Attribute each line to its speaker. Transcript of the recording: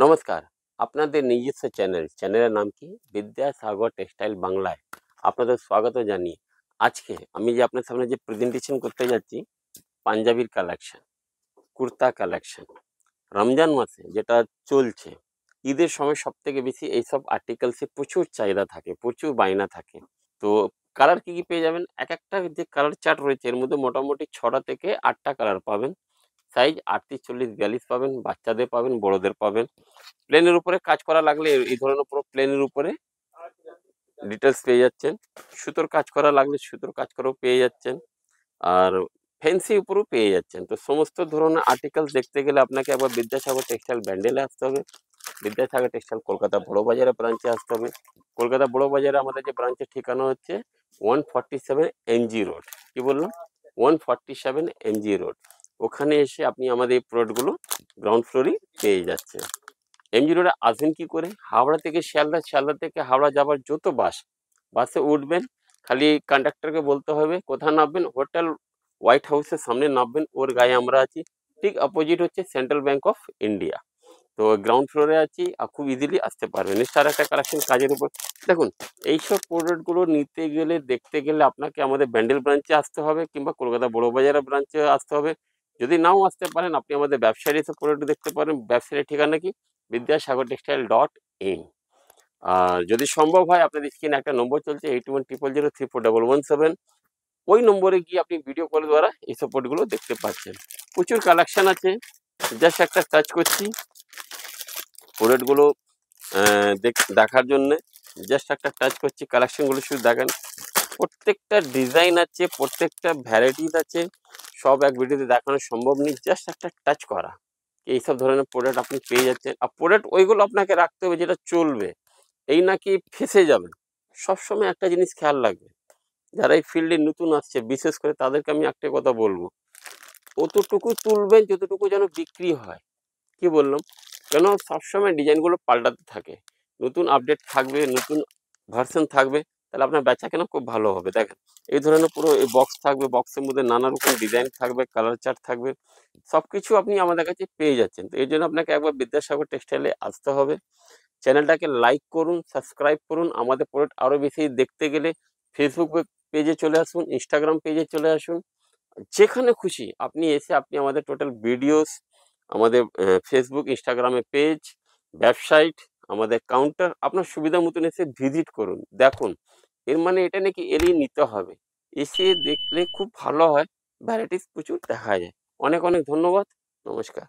Speaker 1: নমস্কার। আপনাদের নিজস্ব চ্যানেলের নাম কি? বিদ্যাসাগর টেক্সটাইল বাংলায় আপনাদের স্বাগত জানিয়ে আজকে আমি যে আপনার সামনে যে প্রেজেন্টেশন করতে যাচ্ছি, পাঞ্জাবির কালেকশন, কুর্তা কালেকশন। রমজান মাসে যেটা চলছে, ঈদের সময় সবথেকে বেশি এইসব আর্টিকেলসে প্রচুর চাহিদা থাকে, প্রচুর বায়না থাকে। তো কালার কি, কি পেয়ে যাবেন? একেকটা যে কালার চার্ট রয়েছে এর মধ্যে মোটামুটি ৬টা থেকে ৮টা কালার পাবেন। সাইজ ৩৮, ৪০, ৪২ পাবেন, বাচ্চাদের পাবেন, বড়দের পাবেন। প্লেনের উপরে কাজ করা লাগলে এই ধরনের পুরো প্লেনের উপরে ডিটেলস পেয়ে যাচ্ছেন। সুতোর কাজ করা লাগলে সুতোর কাজ করাও পেয়ে যাচ্ছেন। আর ফ্যান্সি উপরেও পেয়ে যাচ্ছেন। তো সমস্ত ধরনের আর্টিকেলস দেখতে গেলে আপনাকে একবার বিদ্যাসাগর টেক্সটাইল ব্যান্ডেলে আসতে হবে। বিদ্যাসাগর টেক্সটাইল কলকাতা বড়বাজারে ব্রাঞ্চে আসতে হবে। কলকাতা বড়বাজারে আমাদের যে ব্রাঞ্চের ঠিকানা হচ্ছে 147 এমজি রোড। কি বললাম? 147 এমজি রোড। ওখানে এসে আপনি আমাদের এই প্রোডাক্টগুলো গ্রাউন্ড ফ্লোরেই পেয়ে যাচ্ছেন। এমজি রোডে আসবেন কি করে? হাওড়া থেকে শিয়ালদা, শিয়ালদা থেকে হাওড়া যাবার যত বাসে উঠবেন, খালি কন্ডাক্টরকে বলতে হবে কোথায় নামবেন? হোটেল হোয়াইট হাউসের সামনে নামবেন, ওর গায়ে আমরা আছি। ঠিক অপোজিট হচ্ছে সেন্ট্রাল ব্যাংক অফ ইন্ডিয়া। তো গ্রাউন্ড ফ্লোরে আছি, খুব ইজিলি আসতে পারবেন। এছাড়া একটা কালেকশন কাজের উপর দেখুন, এইসব প্রোডাক্টগুলো নিতে গেলে, দেখতে গেলে আপনাকে আমাদের ব্যান্ডেল ব্রাঞ্চে আসতে হবে কিংবা কলকাতা বড়বাজারের ব্রাঞ্চে আসতে হবে। যদি নাও আসতে পারেন, আপনি আমাদের ওয়েবসাইটে এসে প্রোডাক্ট দেখতে পারেন। ওয়েবসাইটের ঠিকানা কি? বিদ্যাসাগর.টেক্সটাইল.in। আর যদি সম্ভব হয়, আপনাদের স্ক্রিনে একটা নম্বর চলছে 8100034117। ওই নম্বরে গিয়ে আপনি ভিডিও কল দ্বারা এই সাপোর্টগুলো দেখতে পাচ্ছেন। প্রচুর কালেকশন আছে। জাস্ট একটা টাচ করছি প্রোডাক্টগুলো দেখার জন্যে। জাস্ট একটা টাচ করছি, কালেকশনগুলো শুধু দেখেন। প্রত্যেকটা ডিজাইন আছে, প্রত্যেকটা ভ্যারাইটিস আছে। সব এক ভিডিওতে দেখানো সম্ভব নেই। জাস্ট একটা টাচ করা এইসব ধরনের প্রোডাক্ট আপনি পেয়ে যাচ্ছেন। আর প্রোডাক্ট ওইগুলো আপনাকে রাখতে হবে যেটা চলবে। এই নাকি ফেঁসে যাবেন। সবসময় একটা জিনিস খেয়াল রাখবেন, যারা এই ফিল্ডে নতুন আসছে বিশেষ করে তাদেরকে আমি একটাই কথা বলবো, অতটুকু তুলবেন যতটুকু যেন বিক্রি হয়। কি বললাম? কেন? সবসময় ডিজাইনগুলো পাল্টাতে থাকে, নতুন আপডেট থাকবে, নতুন ভার্সন থাকবে, তাহলে আপনার বেচাকেনা খুব ভালো হবে। দেখেন, এই ধরনের পুরো এই বক্স থাকবে, বক্সের মধ্যে নানা রকম ডিজাইন থাকবে, কালার চার্ট থাকবে, সবকিছু আপনি আমাদের কাছে পেয়ে যাচ্ছেন। তো এই জন্য আপনাকে একবার বিদ্যাসাগর টেক্সটাইলে আসতে হবে। চ্যানেলটাকে লাইক করুন, সাবস্ক্রাইব করুন। আমাদের প্রোডাক্ট আরও বেশি দেখতে গেলে ফেসবুক পেজে চলে আসুন, ইনস্টাগ্রাম পেজে চলে আসুন। যেখানে খুশি আপনি এসে আপনি আমাদের টোটাল ভিডিওস, আমাদের ফেসবুক, ইনস্টাগ্রামে পেজ, ওয়েবসাইট, আমাদের কাউন্টার আপনার সুবিধা মতন এসে ভিজিট করুন, দেখুন। এর মানে এটা নাকি এলেই নিতে হবে। এসে দেখলে খুব ভালো হয়, ভ্যারাইটিস প্রচুর দেখা যায়। অনেক অনেক ধন্যবাদ। নমস্কার।